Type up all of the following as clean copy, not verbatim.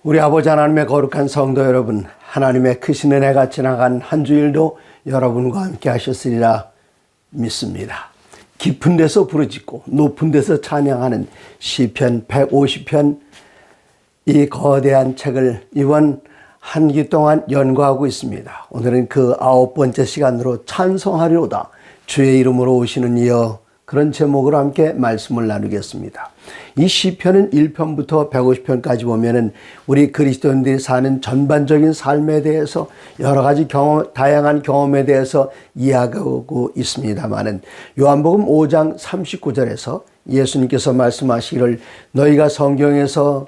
우리 아버지 하나님의 거룩한 성도 여러분, 하나님의 크신 은혜가 지나간 한 주일도 여러분과 함께 하셨으리라 믿습니다. 깊은 데서 부르짖고 높은 데서 찬양하는 시편 150편, 이 거대한 책을 이번 한 기 동안 연구하고 있습니다. 오늘은 그 9번째 시간으로 찬송하리로다 주의 이름으로 오시는 이여, 그런 제목으로 함께 말씀을 나누겠습니다. 이 시편은 1편부터 150편까지 보면은 우리 그리스도인들이 사는 전반적인 삶에 대해서 여러 가지 다양한 경험에 대해서 이야기하고 있습니다만은, 요한복음 5장 39절에서 예수님께서 말씀하시기를 너희가 성경에서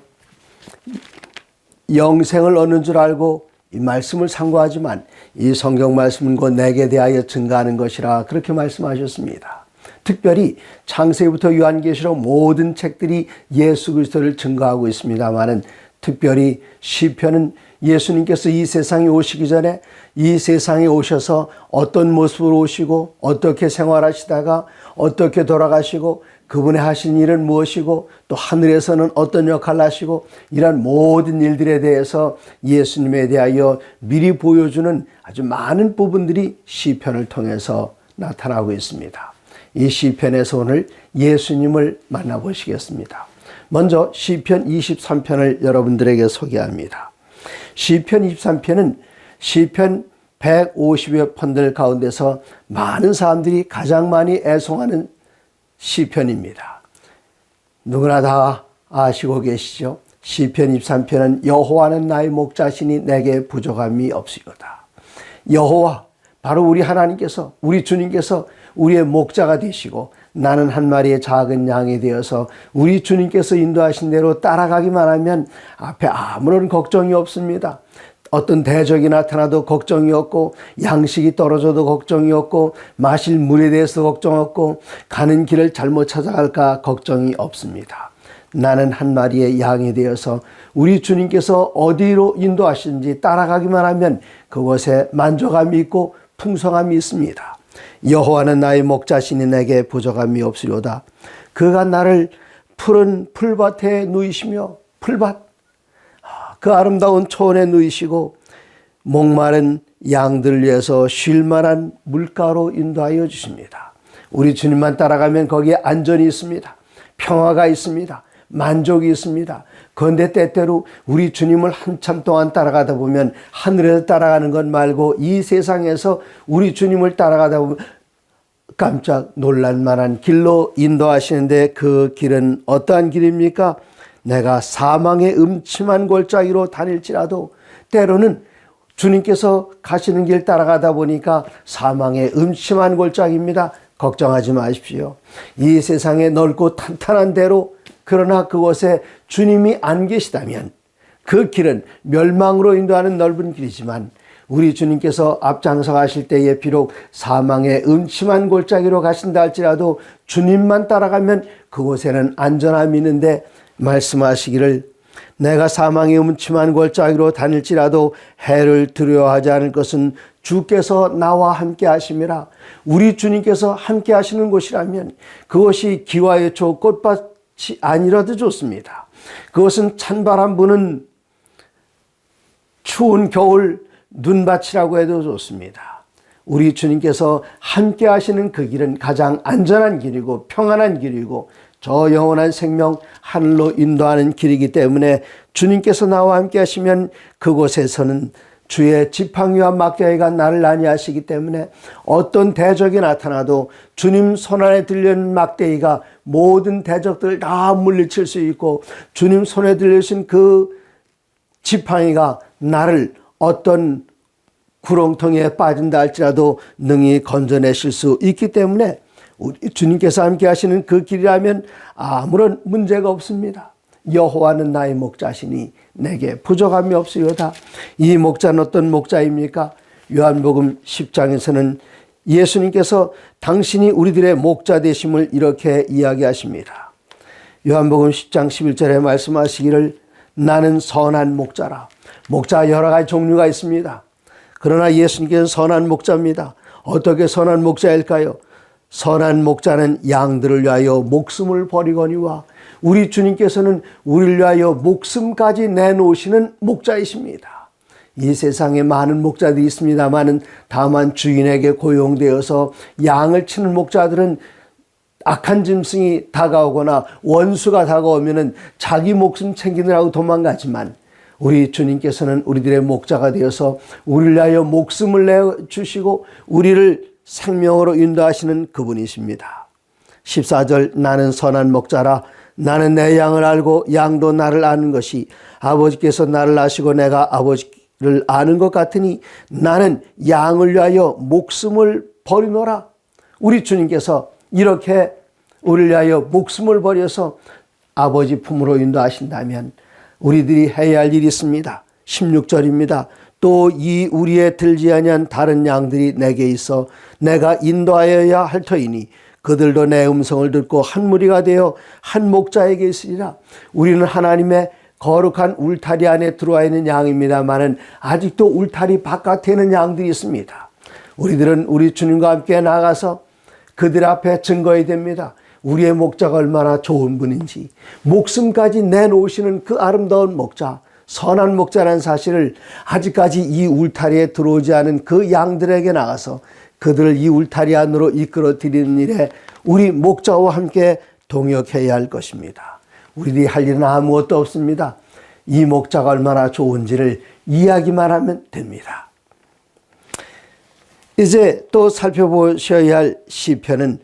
영생을 얻는 줄 알고 이 말씀을 상고하지만 이 성경 말씀은 곧 내게 대하여 증거하는 것이라, 그렇게 말씀하셨습니다. 특별히 창세기부터 요한계시록 모든 책들이 예수 그리스도를 증거하고 있습니다만은, 특별히 시편은 예수님께서 이 세상에 오시기 전에 이 세상에 오셔서 어떤 모습으로 오시고 어떻게 생활하시다가 어떻게 돌아가시고 그분의 하신 일은 무엇이고 또 하늘에서는 어떤 역할을 하시고, 이런 모든 일들에 대해서 예수님에 대하여 미리 보여주는 아주 많은 부분들이 시편을 통해서 나타나고 있습니다. 이 시편에서 오늘 예수님을 만나보시겠습니다. 먼저 시편 23편을 여러분들에게 소개합니다. 시편 23편은 시편 150여 편들 가운데서 많은 사람들이 가장 많이 애송하는 시편입니다. 누구나 다 아시고 계시죠? 시편 23편은 여호와는 나의 목자시니 내게 부족함이 없으리로다. 여호와, 바로 우리 하나님께서, 우리 주님께서 우리의 목자가 되시고 나는 한 마리의 작은 양이 되어서 우리 주님께서 인도하신 대로 따라가기만 하면 앞에 아무런 걱정이 없습니다. 어떤 대적이 나타나도 걱정이 없고, 양식이 떨어져도 걱정이 없고, 마실 물에 대해서 걱정 없고, 가는 길을 잘못 찾아갈까 걱정이 없습니다. 나는 한 마리의 양이 되어서 우리 주님께서 어디로 인도하시는지 따라가기만 하면 그곳에 만족함이 있고 풍성함이 있습니다. 여호와는 나의 목자시니 내게 부족함이 없으리로다. 그가 나를 푸른 풀밭에 누이시며, 풀밭, 그 아름다운 초원에 누이시고 목마른 양들을 위해서 쉴 만한 물가로 인도하여 주십니다. 우리 주님만 따라가면 거기에 안전이 있습니다. 평화가 있습니다. 만족이 있습니다. 그런데 때때로 우리 주님을 한참 동안 따라가다 보면, 하늘에서 따라가는 것 말고 이 세상에서 우리 주님을 따라가다 보면 깜짝 놀랄 만한 길로 인도하시는데, 그 길은 어떠한 길입니까? 내가 사망의 음침한 골짜기로 다닐지라도, 때로는 주님께서 가시는 길 따라가다 보니까 사망의 음침한 골짜기입니다. 걱정하지 마십시오. 이 세상에 넓고 탄탄한 대로, 그러나 그곳에 주님이 안 계시다면 그 길은 멸망으로 인도하는 넓은 길이지만, 우리 주님께서 앞장서 가실 때에 비록 사망의 음침한 골짜기로 가신다 할지라도 주님만 따라가면 그곳에는 안전함이 있는데, 말씀하시기를 내가 사망의 음침한 골짜기로 다닐지라도 해를 두려워하지 않을 것은 주께서 나와 함께 하심이라. 우리 주님께서 함께 하시는 곳이라면 그것이 기와의 초 꽃밭이 아니라도 좋습니다. 그것은 찬바람 부는 추운 겨울 눈밭이라고 해도 좋습니다. 우리 주님께서 함께 하시는 그 길은 가장 안전한 길이고 평안한 길이고 저 영원한 생명 하늘로 인도하는 길이기 때문에, 주님께서 나와 함께 하시면 그곳에서는 주의 지팡이와 막대기가 나를 안위하시기 때문에 어떤 대적이 나타나도 주님 손안에 들려있는 막대기가 모든 대적들을 다 물리칠 수 있고, 주님 손에 들려있는 그 지팡이가 나를 어떤 구렁텅이에 빠진다 할지라도 능히 건져내실 수 있기 때문에, 우리 주님께서 함께 하시는 그 길이라면 아무런 문제가 없습니다. 여호와는 나의 목자시니 내게 부족함이 없으리로다. 이 목자는 어떤 목자입니까? 요한복음 10장에서는 예수님께서 당신이 우리들의 목자 되심을 이렇게 이야기하십니다. 요한복음 10장 11절에 말씀하시기를 나는 선한 목자라. 목자 여러 가지 종류가 있습니다. 그러나 예수님께서는 선한 목자입니다. 어떻게 선한 목자일까요? 선한 목자는 양들을 위하여 목숨을 버리거니와 우리 주님께서는 우리를 위하여 목숨까지 내놓으시는 목자이십니다. 이 세상에 많은 목자들이 있습니다마는 다만 주인에게 고용되어서 양을 치는 목자들은 악한 짐승이 다가오거나 원수가 다가오면은 자기 목숨 챙기느라고 도망가지만 우리 주님께서는 우리들의 목자가 되어서 우리를 위하여 목숨을 내주시고 우리를 생명으로 인도하시는 그분이십니다. 14절 나는 선한 목자라 나는 내 양을 알고 양도 나를 아는 것이 아버지께서 나를 아시고 내가 아버지를 아는 것 같으니 나는 양을 위하여 목숨을 버리노라. 우리 주님께서 이렇게 우리를 위하여 목숨을 버려서 아버지 품으로 인도하신다면 우리들이 해야 할 일이 있습니다. 16절입니다. 또 이 우리에 들지 아니한 다른 양들이 내게 있어 내가 인도하여야 할 터이니 그들도 내 음성을 듣고 한 무리가 되어 한 목자에게 있으리라. 우리는 하나님의 거룩한 울타리 안에 들어와 있는 양입니다마는 아직도 울타리 바깥에 있는 양들이 있습니다. 우리들은 우리 주님과 함께 나가서 그들 앞에 증거해야 됩니다. 우리의 목자가 얼마나 좋은 분인지, 목숨까지 내놓으시는 그 아름다운 목자, 선한 목자라는 사실을 아직까지 이 울타리에 들어오지 않은 그 양들에게 나가서 그들을 이 울타리 안으로 이끌어 드리는 일에 우리 목자와 함께 동역해야 할 것입니다. 우리들이 할 일은 아무것도 없습니다. 이 목자가 얼마나 좋은지를 이야기만 하면 됩니다. 이제 또 살펴보셔야 할 시편은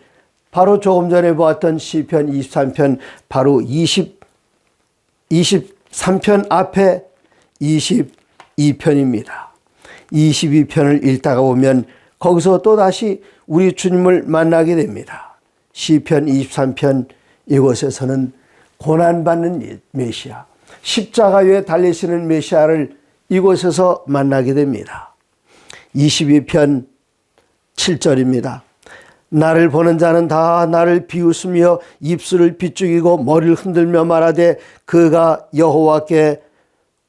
바로 조금 전에 보았던 시편 23편 바로 23편 앞에 22편입니다. 22편을 읽다가 보면 거기서 또다시 우리 주님을 만나게 됩니다. 시편 23편 이곳에서는 고난받는 메시아, 십자가 위에 달리시는 메시아를 이곳에서 만나게 됩니다. 22편 7절입니다. 나를 보는 자는 다 나를 비웃으며 입술을 비죽이고 머리를 흔들며 말하되 그가 여호와께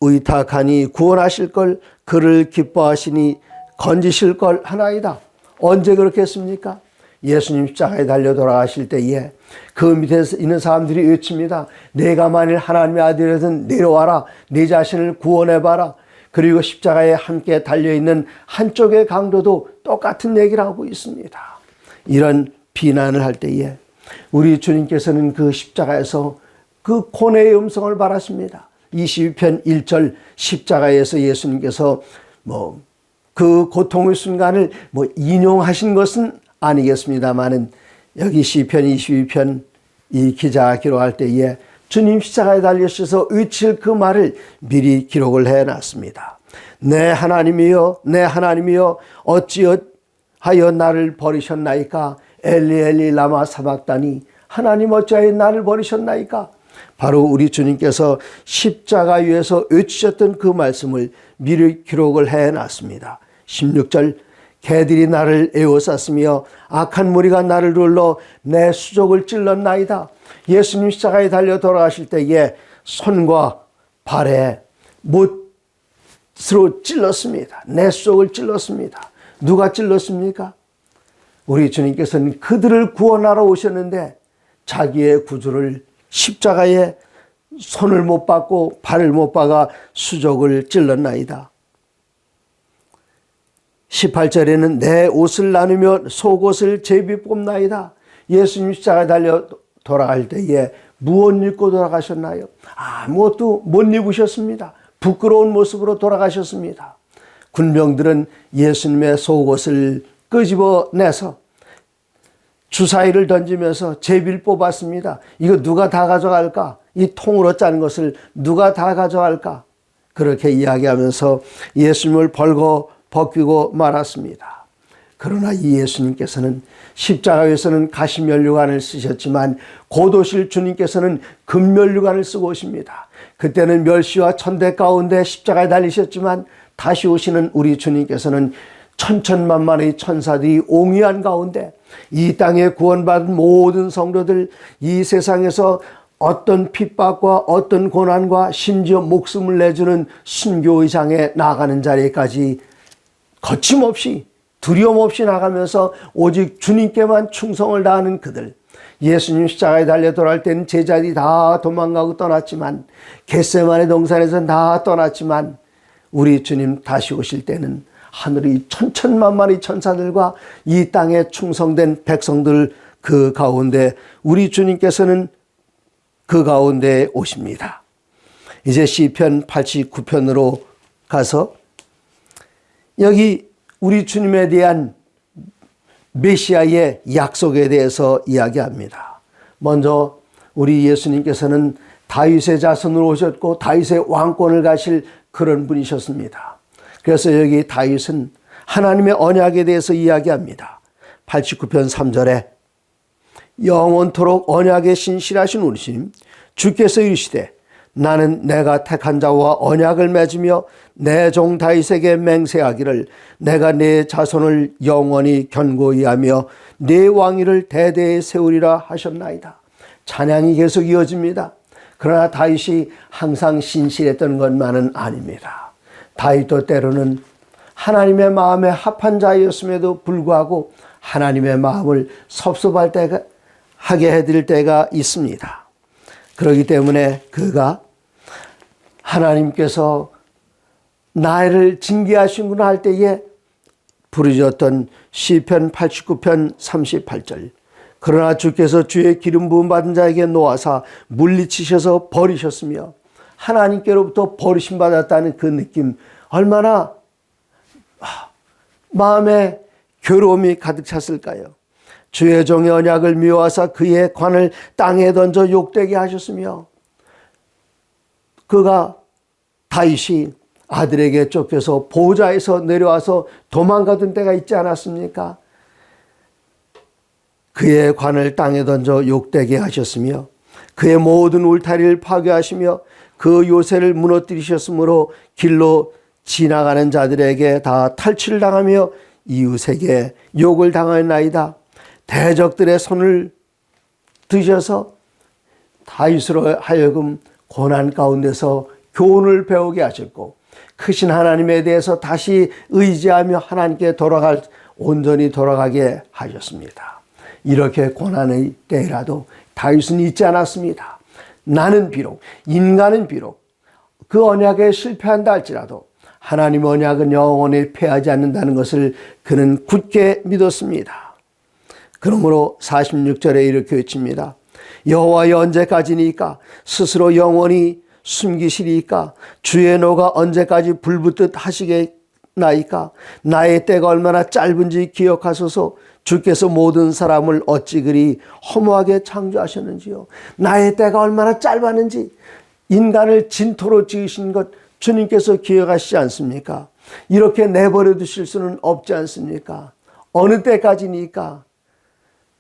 의탁하니 구원하실 걸 그를 기뻐하시니 건지실 걸 하나이다. 언제 그렇게 했습니까? 예수님 십자가에 달려 돌아가실 때에 그 밑에 있는 사람들이 외칩니다. 내가 만일 하나님의 아들이든 내려와라. 내 자신을 구원해봐라. 그리고 십자가에 함께 달려있는 한쪽의 강도도 똑같은 얘기를 하고 있습니다. 이런 비난을 할 때에 우리 주님께서는 그 십자가에서 그 고뇌의 음성을 바라십니다. 22편 1절 십자가에서 예수님께서 그 고통의 순간을 인용하신 것은 아니겠습니다만은 여기 시편 22편 이 기자가 기록할 때에 주님 십자가에 달리셔서 외칠 그 말을 미리 기록을 해놨습니다. 내 하나님이여 내 하나님이여 어찌하여 나를 버리셨나이까? 엘리 엘리 라마 사박다니. 하나님 어찌하여 나를 버리셨나이까? 바로 우리 주님께서 십자가 위에서 외치셨던 그 말씀을 미리 기록을 해놨습니다. 16절 개들이 나를 에워쌌으며 악한 무리가 나를 눌러 내 수족을 찔렀나이다. 예수님 십자가에 달려 돌아가실 때에 손과 발에 못으로 찔렀습니다. 내 수족을 찔렀습니다. 누가 찔렀습니까? 우리 주님께서는 그들을 구원하러 오셨는데 자기의 구주를 십자가에 손을 못 박고 발을 못 박아 수족을 찔렀나이다. 18절에는 내 옷을 나누며 속옷을 제비 뽑나이다. 예수님 십자가에 달려 돌아갈 때에 무엇 입고 돌아가셨나요? 아무것도 못 입으셨습니다. 부끄러운 모습으로 돌아가셨습니다. 군병들은 예수님의 속옷을 끄집어내서 주사위를 던지면서 제비를 뽑았습니다. 이거 누가 다 가져갈까? 이 통으로 짠 것을 누가 다 가져갈까? 그렇게 이야기하면서 예수님을 벗기고 말았습니다. 그러나 이 예수님께서는 십자가에서는 가시면류관을 쓰셨지만 곧 오실 주님께서는 금면류관을 쓰고 오십니다. 그때는 멸시와 천대 가운데 십자가에 달리셨지만 다시 오시는 우리 주님께서는 천천만만의 천사들이 옹이한 가운데 이 땅에 구원받은 모든 성도들, 이 세상에서 어떤 핍박과 어떤 고난과 심지어 목숨을 내주는 순교의장에 나가는 자리까지 거침없이 두려움 없이 나가면서 오직 주님께만 충성을 다하는 그들. 예수님 십자가에 달려 돌아갈 때는 제자들이 다 도망가고 떠났지만, 겟세마네 동산에서 다 떠났지만, 우리 주님 다시 오실 때는 하늘이 천천만만의 천사들과 이 땅에 충성된 백성들 그 가운데 우리 주님께서는 그 가운데 오십니다. 이제 시편 89편으로 가서 여기 우리 주님에 대한 메시아의 약속에 대해서 이야기합니다. 먼저 우리 예수님께서는 다윗의 자손으로 오셨고 다윗의 왕권을 가실 그런 분이셨습니다. 그래서 여기 다윗은 하나님의 언약에 대해서 이야기합니다. 89편 3절에 영원토록 언약에 신실하신 우리 주님 주께서 이르시되 나는 내가 택한 자와 언약을 맺으며 내 종 다윗에게 맹세하기를 내가 네 자손을 영원히 견고히 하며 네 왕위를 대대에 세우리라 하셨나이다. 찬양이 계속 이어집니다. 그러나 다윗이 항상 신실했던 것만은 아닙니다. 다윗도 때로는 하나님의 마음에 합한 자였음에도 불구하고 하나님의 마음을 섭섭할 때가 하게 해드릴 때가 있습니다. 그렇기 때문에 그가 하나님께서 나를 징계하시구나 할 때에 부르짖었던 시편 89편 38절 그러나 주께서 주의 기름 부음 받은 자에게 놓아사 물리치셔서 버리셨으며 하나님께로부터 버리심 받았다는 그 느낌 얼마나 마음에 괴로움이 가득 찼을까요? 주의 종의 언약을 미워하사 그의 관을 땅에 던져 욕되게 하셨으며 그가 다윗이 아들에게 쫓겨서 보좌에서 내려와서 도망가던 때가 있지 않았습니까? 그의 관을 땅에 던져 욕되게 하셨으며 그의 모든 울타리를 파괴하시며 그 요새를 무너뜨리셨으므로 길로 지나가는 자들에게 다 탈취를 당하며 이웃에게 욕을 당하였나이다. 대적들의 손을 드셔서 다윗으로 하여금 고난 가운데서 교훈을 배우게 하셨고 크신 하나님에 대해서 다시 의지하며 하나님께 온전히 돌아가게 하셨습니다. 이렇게 고난의 때라도 다윗은 잊지 않았습니다. 나는 비록 인간은 비록 그 언약에 실패한다 할지라도 하나님 언약은 영원히 패하지 않는다는 것을 그는 굳게 믿었습니다. 그러므로 46절에 이렇게 외칩니다. 여호와여 언제까지니까 스스로 영원히 숨기시리까 주의 노가 언제까지 불붙듯 하시겠나이까 나의 때가 얼마나 짧은지 기억하소서 주께서 모든 사람을 어찌 그리 허무하게 창조하셨는지요. 나의 때가 얼마나 짧았는지 인간을 진토로 지으신 것 주님께서 기억하시지 않습니까? 이렇게 내버려 두실 수는 없지 않습니까? 어느 때까지니까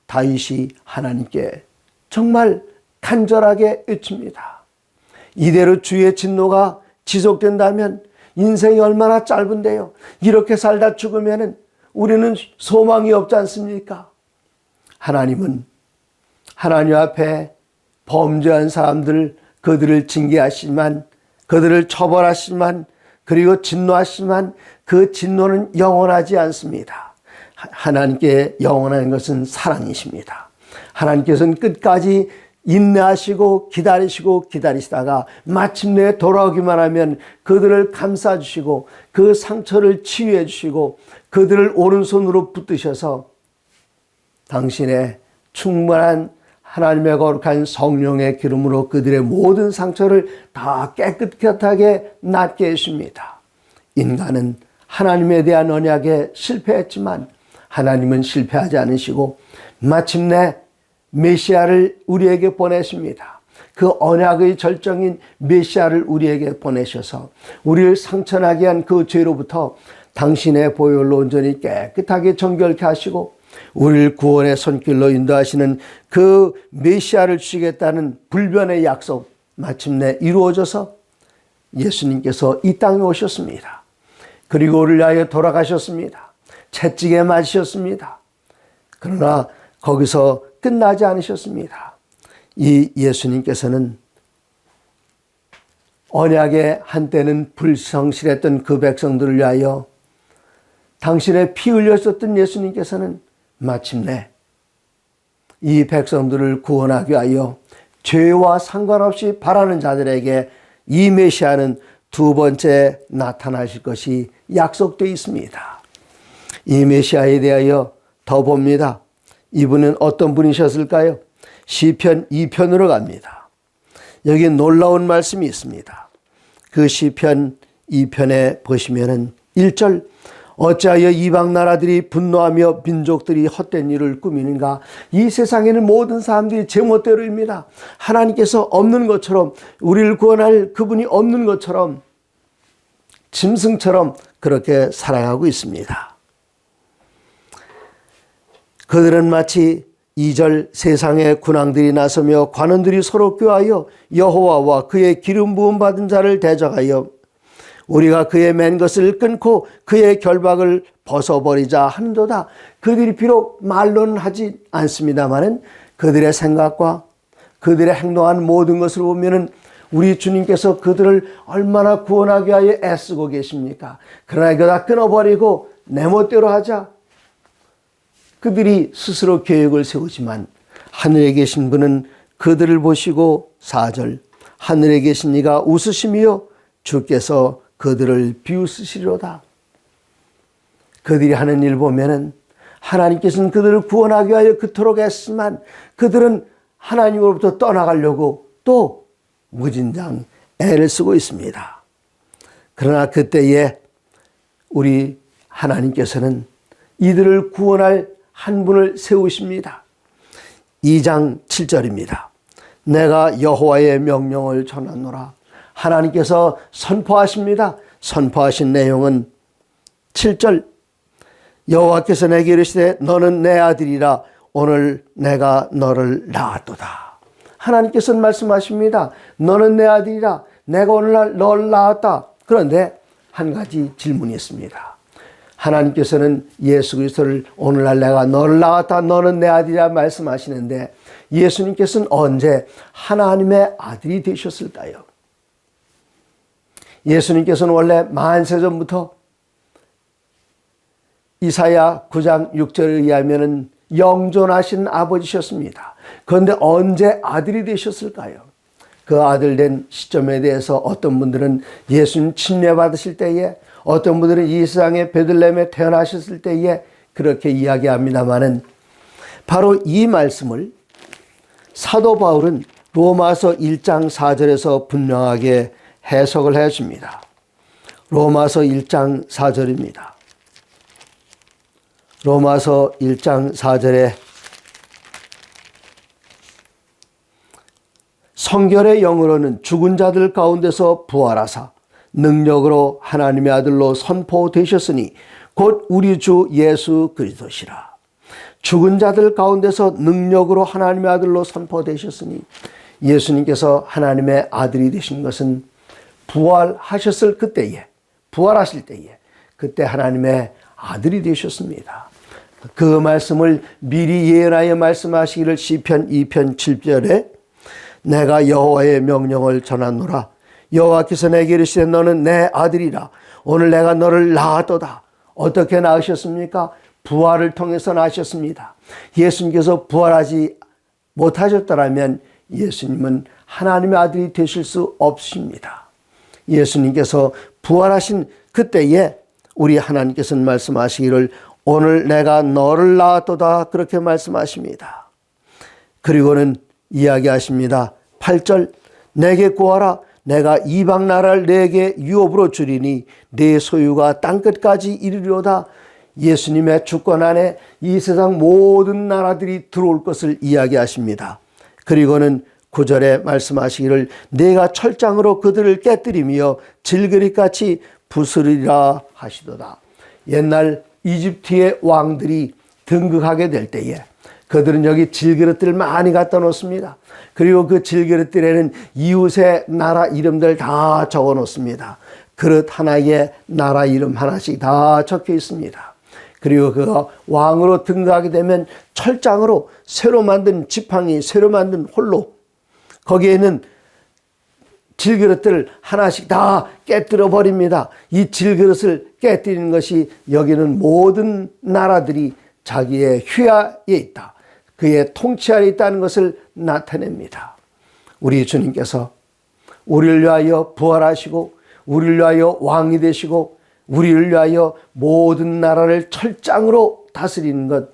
다윗이 하나님께 정말 간절하게 외칩니다. 이대로 주의 진노가 지속된다면 인생이 얼마나 짧은데요. 이렇게 살다 죽으면 우리는 소망이 없지 않습니까? 하나님은 하나님 앞에 범죄한 사람들 그들을 징계하시지만 그들을 처벌하시지만 그리고 진노하시지만 그 진노는 영원하지 않습니다. 하나님께 영원한 것은 사랑이십니다. 하나님께서는 끝까지 인내하시고 기다리시다가 마침내 돌아오기만 하면 그들을 감싸주시고 그 상처를 치유해 주시고 그들을 오른손으로 붙드셔서 당신의 충만한 하나님의 거룩한 성령의 기름으로 그들의 모든 상처를 다 깨끗하게 낫게 해줍니다. 인간은 하나님에 대한 언약에 실패했지만 하나님은 실패하지 않으시고 마침내 메시아를 우리에게 보내십니다. 그 언약의 절정인 메시아를 우리에게 보내셔서 우리를 상처나게 한 그 죄로부터 당신의 보혈로 온전히 깨끗하게 정결케 하시고 우리를 구원의 손길로 인도하시는 그 메시아를 주시겠다는 불변의 약속 마침내 이루어져서 예수님께서 이 땅에 오셨습니다. 그리고 우리를 위하여 돌아가셨습니다. 채찍에 맞으셨습니다. 그러나 거기서 끝나지 않으셨습니다. 이 예수님께서는 언약의 한때는 불성실했던 그 백성들을 위하여 당신의 피 흘렸었던 예수님께서는 마침내 이 백성들을 구원하기 위하여 죄와 상관없이 바라는 자들에게 이 메시아는 두 번째 나타나실 것이 약속되어 있습니다. 이 메시아에 대하여 더 봅니다. 이분은 어떤 분이셨을까요? 시편 2편으로 갑니다. 여기 놀라운 말씀이 있습니다. 그 시편 2편에 보시면은 1절, 어찌하여 이방 나라들이 분노하며 민족들이 헛된 일을 꾸미는가. 이 세상에는 모든 사람들이 제멋대로입니다. 하나님께서 없는 것처럼, 우리를 구원할 그분이 없는 것처럼, 짐승처럼 그렇게 살아가고 있습니다. 그들은 마치 2절, 세상의 군왕들이 나서며 관원들이 서로 꾀하여 여호와와 그의 기름 부음 받은 자를 대적하여 우리가 그의 맨 것을 끊고 그의 결박을 벗어버리자 하는도다. 그들이 비록 말로는 하지 않습니다마는 그들의 생각과 그들의 행동한 모든 것을 보면은 우리 주님께서 그들을 얼마나 구원하기 위하여 애쓰고 계십니까? 그러나 이거 다 끊어버리고 내 멋대로 하자. 그들이 스스로 계획을 세우지만 하늘에 계신 분은 그들을 보시고 4절, 하늘에 계신 이가 웃으시며 주께서 그들을 비웃으시리로다. 그들이 하는 일 보면은 하나님께서는 그들을 구원하기 위하여 그토록 애쓰지만 그들은 하나님으로부터 떠나가려고 또 무진장 애를 쓰고 있습니다. 그러나 그때에 우리 하나님께서는 이들을 구원할 한 분을 세우십니다. 2장 7절입니다. 내가 여호와의 명령을 전하노라. 하나님께서 선포하십니다. 선포하신 내용은 7절, 여호와께서 내게 이르시되 너는 내 아들이라 오늘 내가 너를 낳았도다. 하나님께서는 말씀하십니다. 너는 내 아들이라 내가 오늘날 너를 낳았다. 그런데 한 가지 질문이 있습니다. 하나님께서는 예수 그리스도를 오늘날 내가 너를 낳았다, 너는 내 아들이라 말씀하시는데 예수님께서는 언제 하나님의 아들이 되셨을까요? 예수님께서는 원래 만세전부터 이사야 9장 6절에 의하면 영존하신 아버지셨습니다. 그런데 언제 아들이 되셨을까요? 그 아들 된 시점에 대해서 어떤 분들은 예수님 침례받으실 때에, 어떤 분들은 이 세상에 베들레헴에 태어나셨을 때에 그렇게 이야기합니다마는 바로 이 말씀을 사도 바울은 로마서 1장 4절에서 분명하게 해석을 해줍니다. 로마서 1장 4절입니다. 로마서 1장 4절에 성결의 영으로는 죽은 자들 가운데서 부활하사 능력으로 하나님의 아들로 선포되셨으니 곧 우리 주 예수 그리스도시라. 죽은 자들 가운데서 능력으로 하나님의 아들로 선포되셨으니 예수님께서 하나님의 아들이 되신 것은 부활하셨을 그때에, 부활하실 때에 그때 하나님의 아들이 되셨습니다. 그 말씀을 미리 예언하여 말씀하시기를 시편 2편 7절에 내가 여호와의 명령을 전하노라. 여호와께서 내게 이르시되 너는 내 아들이라 오늘 내가 너를 낳았도다. 어떻게 낳으셨습니까? 부활을 통해서 낳으셨습니다. 예수님께서 부활하지 못하셨더라면 예수님은 하나님의 아들이 되실 수 없습니다. 예수님께서 부활하신 그때에 우리 하나님께서는 말씀하시기를 오늘 내가 너를 낳았도다 그렇게 말씀하십니다. 그리고는 이야기하십니다. 8절 내게 구하라 내가 이방 나라를 내게 유업으로 주리니 내 소유가 땅끝까지 이르리로다. 예수님의 주권 안에 이 세상 모든 나라들이 들어올 것을 이야기하십니다. 그리고는 9절에 말씀하시기를 내가 철장으로 그들을 깨뜨리며 질그릇같이 부수리라 하시도다. 옛날 이집트의 왕들이 등극하게 될 때에 그들은 여기 질그릇들을 많이 갖다 놓습니다. 그리고 그 질그릇들에는 이웃의 나라 이름들 다 적어 놓습니다. 그릇 하나에 나라 이름 하나씩 다 적혀 있습니다. 그리고 그 왕으로 등극하게 되면 철장으로 새로 만든 지팡이, 새로 만든 홀로 거기에는 질그릇들을 하나씩 다 깨뜨려 버립니다. 이 질그릇을 깨뜨리는 것이 여기는 모든 나라들이 자기의 휘하에 있다, 그의 통치 아래 있다는 것을 나타냅니다. 우리 주님께서 우리를 위하여 부활하시고 우리를 위하여 왕이 되시고 우리를 위하여 모든 나라를 철장으로 다스리는 것,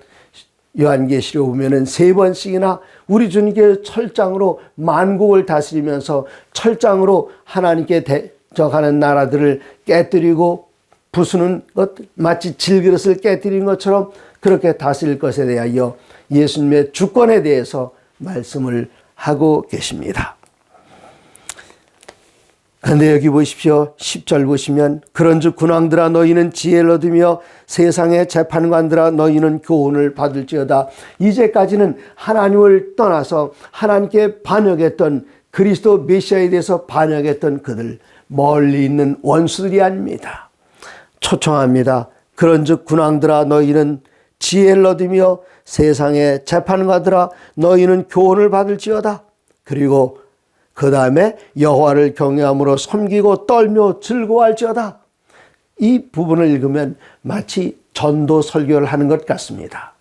요한계시록 보면은 3번씩이나 우리 주님께 철장으로 만국을 다스리면서 철장으로 하나님께 대적하는 나라들을 깨뜨리고 부수는 것, 마치 질그릇을 깨뜨리는 것처럼 그렇게 다스릴 것에 대하여 예수님의 주권에 대해서 말씀을 하고 계십니다. 그런데 여기 보십시오. 10절 보시면 그런즉 군왕들아 너희는 지혜를 얻으며 세상의 재판관들아 너희는 교훈을 받을지어다. 이제까지는 하나님을 떠나서 하나님께 반역했던, 그리스도 메시아에 대해서 반역했던 그들, 멀리 있는 원수들이 아닙니다. 초청합니다. 그런즉 군왕들아 너희는 지혜를 얻으며 세상의 재판관들아 너희는 교훈을 받을지어다. 그리고 그 다음에 여호와를 경외함으로 섬기고 떨며 즐거워할지어다. 이 부분을 읽으면 마치 전도 설교를 하는 것 같습니다.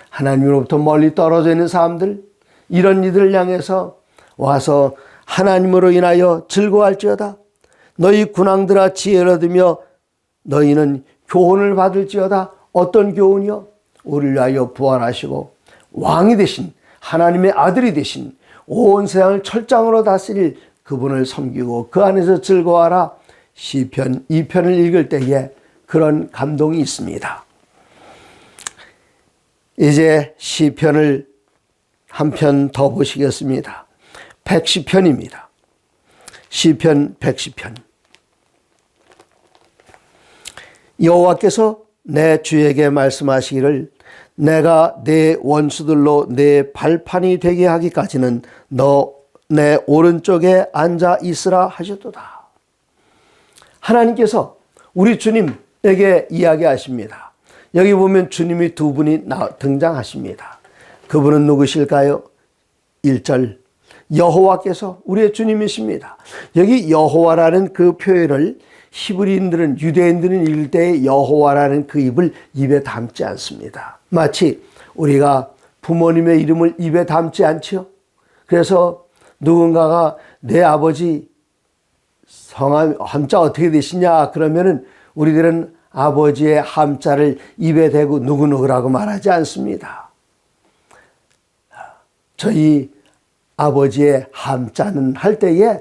하나님으로부터 멀리 떨어져 있는 사람들, 이런 이들을 향해서 와서 하나님으로 인하여 즐거워할지어다. 너희 군왕들아 지혜를 얻으며 너희는 교훈을 받을지어다. 어떤 교훈이요? 우리를 위하여 부활하시고 왕이 되신, 하나님의 아들이 되신, 온 세상을 철장으로 다스릴 그분을 섬기고 그 안에서 즐거워하라. 시편 2편을 읽을 때에 그런 감동이 있습니다. 이제 시편을 한 편 더 보시겠습니다. 110편입니다. 시편 110편. 여호와께서 내 주에게 말씀하시기를 내가 내 원수들로 내 발판이 되게 하기까지는 너 내 오른쪽에 앉아 있으라 하셨도다. 하나님께서 우리 주님에게 이야기하십니다. 여기 보면 주님이 두 분이 등장하십니다. 그분은 누구실까요? 1절 여호와께서 우리의 주님이십니다. 여기 여호와라는 그 표현을 히브리인들은, 유대인들은 읽을 때 여호와라는 그 입에 담지 않습니다. 마치 우리가 부모님의 이름을 입에 담지 않지요. 그래서 누군가가 내 아버지 성함 함자 어떻게 되시냐 그러면은 우리들은 아버지의 함자를 입에 대고 누구누구라고 말하지 않습니다. 저희 아버지의 함자는 할 때에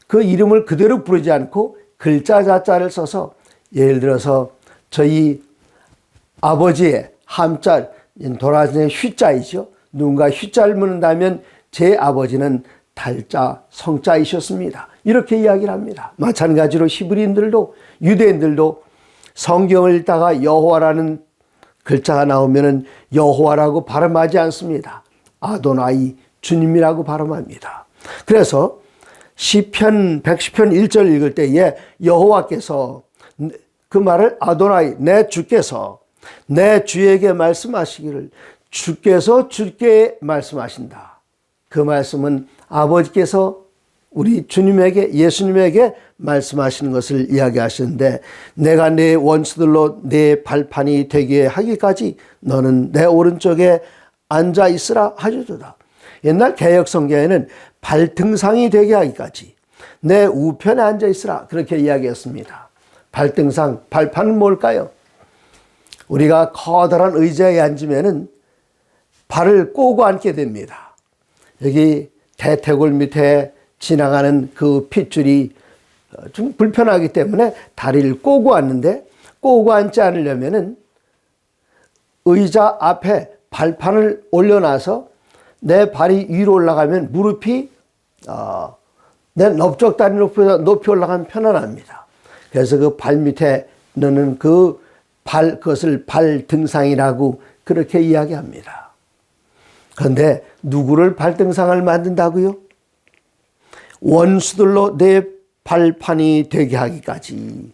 그 이름을 그대로 부르지 않고 글자 자자를 써서, 예를 들어서 저희 아버지의 함자, 돌아가신 휘자이죠. 누군가 휘자를 묻는다면 제 아버지는 달자, 성자이셨습니다. 이렇게 이야기를 합니다. 마찬가지로 히브리인들도, 유대인들도 성경을 읽다가 여호와라는 글자가 나오면은 여호와라고 발음하지 않습니다. 아도나이, 주님이라고 발음합니다. 그래서 시편 110편 1절 읽을 때에 여호와께서, 그 말을 아도나이, 내 주께서 내 주에게 말씀하시기를, 주께서 주께 말씀하신다. 그 말씀은 아버지께서 우리 주님에게, 예수님에게 말씀하시는 것을 이야기하시는데, 내가 내 원수들로 내 발판이 되게 하기까지 너는 내 오른쪽에 앉아 있으라 하셨도다. 옛날 개역 성경에는 발등상이 되게 하기까지 내 우편에 앉아 있으라 그렇게 이야기했습니다. 발등상, 발판은 뭘까요? 우리가 커다란 의자에 앉으면은 발을 꼬고 앉게 됩니다. 여기 대퇴골 밑에 지나가는 그 핏줄이 좀 불편하기 때문에 다리를 꼬고 앉는데, 꼬고 앉지 않으려면은 의자 앞에 발판을 올려놔서 내 발이 위로 올라가면 무릎이 내 넓적 다리 높이 올라가면 편안합니다. 그래서 그 발 밑에 넣는 그것을 발등상이라고 그렇게 이야기합니다. 그런데 누구를 발등상을 만든다고요? 원수들로 내 발판이 되게 하기까지.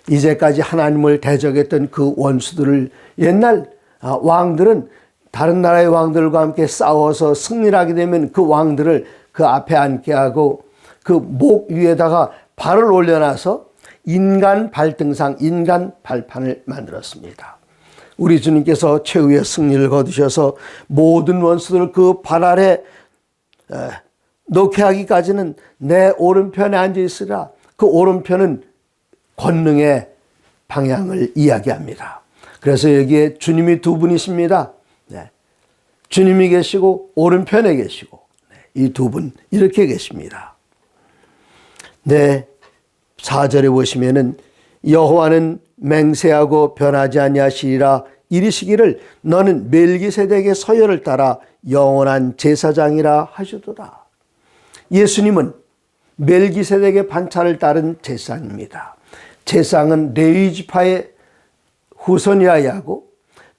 이제까지 하나님을 대적했던 그 원수들을, 옛날 왕들은 다른 나라의 왕들과 함께 싸워서 승리하게 되면 그 왕들을 그 앞에 앉게 하고 그 목 위에다가 발을 올려놔서 인간 발등상, 인간 발판을 만들었습니다. 우리 주님께서 최후의 승리를 거두셔서 모든 원수들을 그 발 아래 놓게 하기까지는 내 오른편에 앉아 있으라. 그 오른편은 권능의 방향을 이야기합니다. 그래서 여기에 주님이 두 분이십니다. 네. 주님이 계시고 오른편에 계시고 이 두 분 이렇게 계십니다. 네, 4절에 보시면은 여호와는 맹세하고 변하지 아니하시리라 이르시기를 너는 멜기세덱의 서열을 따라 영원한 제사장이라 하시도다. 예수님은 멜기세덱의 반차를 따른 제사장입니다. 제사장은 레위 지파의 후손이어야 하고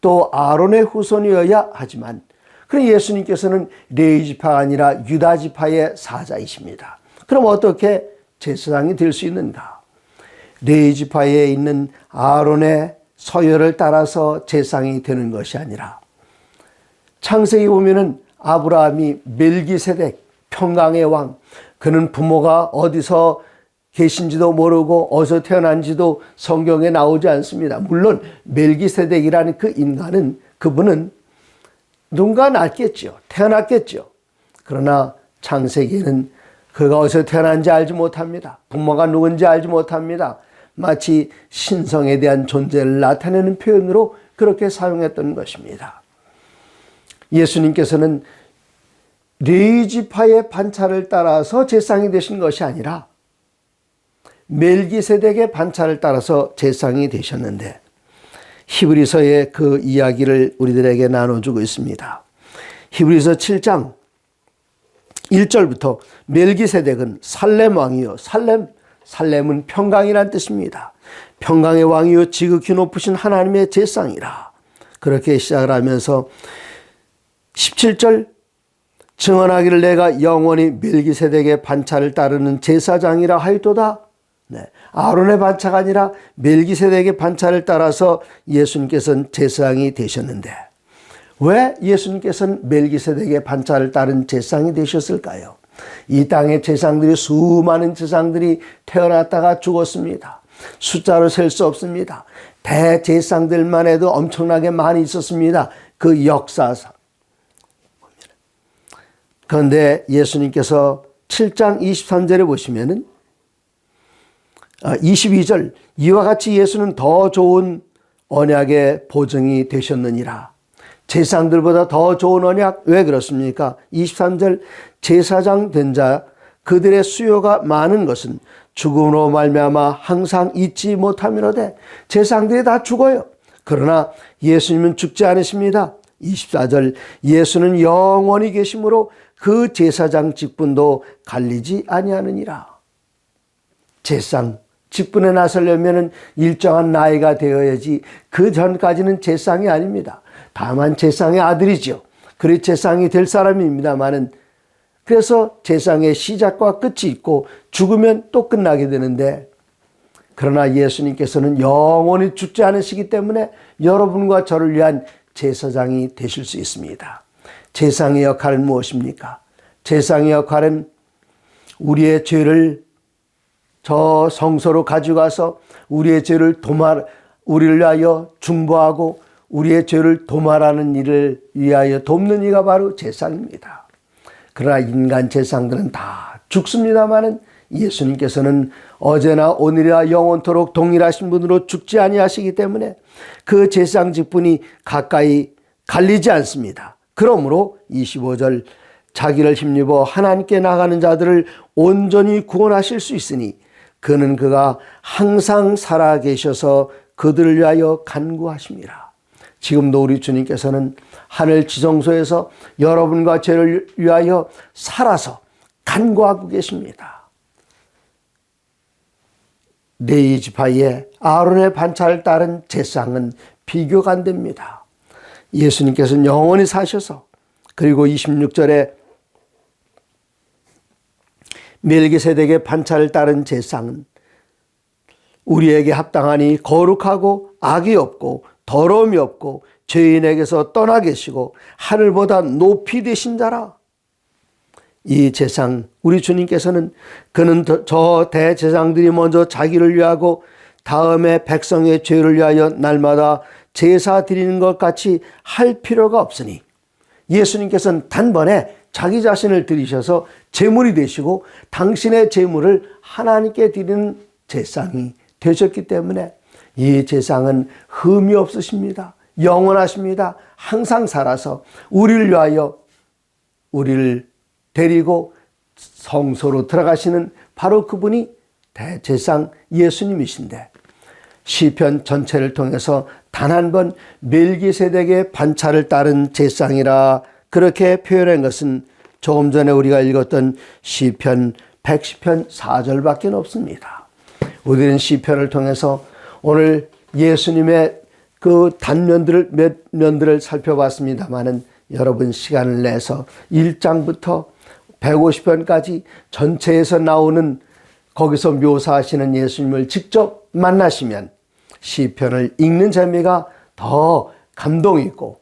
또 아론의 후손이어야 하지만 그럼 예수님께서는 레위 지파가 아니라 유다 지파의 사자이십니다. 그럼 어떻게 제사장이 될 수 있는가? 레위 지파에 있는 아론의 서열을 따라서 제사장이 되는 것이 아니라 창세기 보면은 아브라함이 멜기세덱 평강의 왕, 그는 부모가 어디서 계신지도 모르고 어디서 태어난지도 성경에 나오지 않습니다. 물론 멜기세덱이라는 그 인간은 그분은 누군가 낳았겠죠. 태어났겠죠. 그러나 창세기에는 그가 어디서 태어난지 알지 못합니다. 부모가 누군지 알지 못합니다. 마치 신성에 대한 존재를 나타내는 표현으로 그렇게 사용했던 것입니다. 예수님께서는 레위 지파의 반차를 따라서 제사장이 되신 것이 아니라 멜기세덱의 반차를 따라서 제사장이 되셨는데 히브리서의 그 이야기를 우리들에게 나눠주고 있습니다. 히브리서 7장 1절부터 멜기세덱은 살렘 왕이요. 살렘은 평강이란 뜻입니다. 평강의 왕이요 지극히 높으신 하나님의 제사장이라. 그렇게 시작을 하면서 17절 증언하기를 내가 영원히 멜기세덱의 반차를 따르는 제사장이라 하였도다. 네. 아론의 반차가 아니라 멜기세덱의 반차를 따라서 예수님께서는 제사장이 되셨는데 왜 예수님께서는 멜기세덱의 반차를 따른 제사장이 되셨을까요? 이 땅의 제사장들이 수많은 제사장들이 태어났다가 죽었습니다. 숫자로 셀 수 없습니다. 대제사장들만 해도 엄청나게 많이 있었습니다. 그 역사상. 그런데 예수님께서 7장 23절에 보시면은 22절 이와 같이 예수는 더 좋은 언약의 보증이 되셨느니라. 제사장들보다 더 좋은 언약. 왜 그렇습니까? 23절 제사장 된 자 그들의 수요가 많은 것은 죽음으로 말미암아 항상 잊지 못함이로되 제사장들이 다 죽어요. 그러나 예수님은 죽지 않으십니다. 24절 예수는 영원히 계심으로 그 제사장 직분도 갈리지 아니하느니라. 제사장 직분에 나서려면 일정한 나이가 되어야지 그 전까지는 제사장이 아닙니다. 다만 제사장의 아들이죠. 그리 제사장이 될 사람입니다만은 그래서 제사장의 시작과 끝이 있고 죽으면 또 끝나게 되는데 그러나 예수님께서는 영원히 죽지 않으시기 때문에 여러분과 저를 위한 제사장이 되실 수 있습니다. 제사장의 역할은 무엇입니까? 제사장의 역할은 우리의 죄를 저 성소로 가져가서 우리의 죄를 우리를 위하여 중보하고 우리의 죄를 도말하는 일을 위하여 돕는 이가 바로 제사장입니다. 그러나 인간 제사장들은 다 죽습니다마는 예수님께서는 어제나 오늘이나 영원토록 동일하신 분으로 죽지 아니하시기 때문에 그 제사장 직분이 가까이 갈리지 않습니다. 그러므로 25절 자기를 힘입어 하나님께 나가는 자들을 온전히 구원하실 수 있으니 그는 그가 항상 살아계셔서 그들을 위하여 간구하심이라. 지금도 우리 주님께서는 하늘 지성소에서 여러분과 저를 위하여 살아서 간구하고 계십니다. 레위 지파의 아론의 반차를 따른 제사장은 비교가 안 됩니다. 예수님께서는 영원히 사셔서 그리고 26절에 멜기세덱의 반차를 따른 제사장은 우리에게 합당하니 거룩하고 악이 없고 더러움이 없고 죄인에게서 떠나 계시고 하늘보다 높이 되신 자라. 이 제상, 우리 주님께서는 그는 저 대제사장들이 먼저 자기를 위하고 다음에 백성의 죄를 위하여 날마다 제사 드리는 것 같이 할 필요가 없으니, 예수님께서는 단번에 자기 자신을 드리셔서 제물이 되시고 당신의 제물을 하나님께 드리는 제상이 되셨기 때문에 이 제상은 흠이 없으십니다. 영원하십니다. 항상 살아서 우리를 위하여 우리를 데리고 성소로 들어가시는 바로 그분이 대제상 예수님이신데, 시편 전체를 통해서 단 한 번 멜기세덱의 반차를 따른 제상이라 그렇게 표현한 것은 조금 전에 우리가 읽었던 시편 110편 4절밖에 없습니다. 우리는 시편을 통해서 오늘 예수님의 그 단면들을 몇 면들을 살펴봤습니다마는, 여러분 시간을 내서 1장부터 150편까지 전체에서 나오는, 거기서 묘사하시는 예수님을 직접 만나시면 시편을 읽는 재미가 더 감동 있고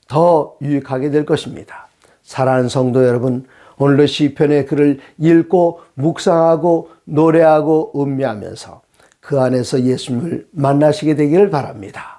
더 유익하게 될 것입니다. 사랑하는 성도 여러분, 오늘도 시편의 글을 읽고 묵상하고 노래하고 음미하면서 그 안에서 예수님을 만나시게 되기를 바랍니다.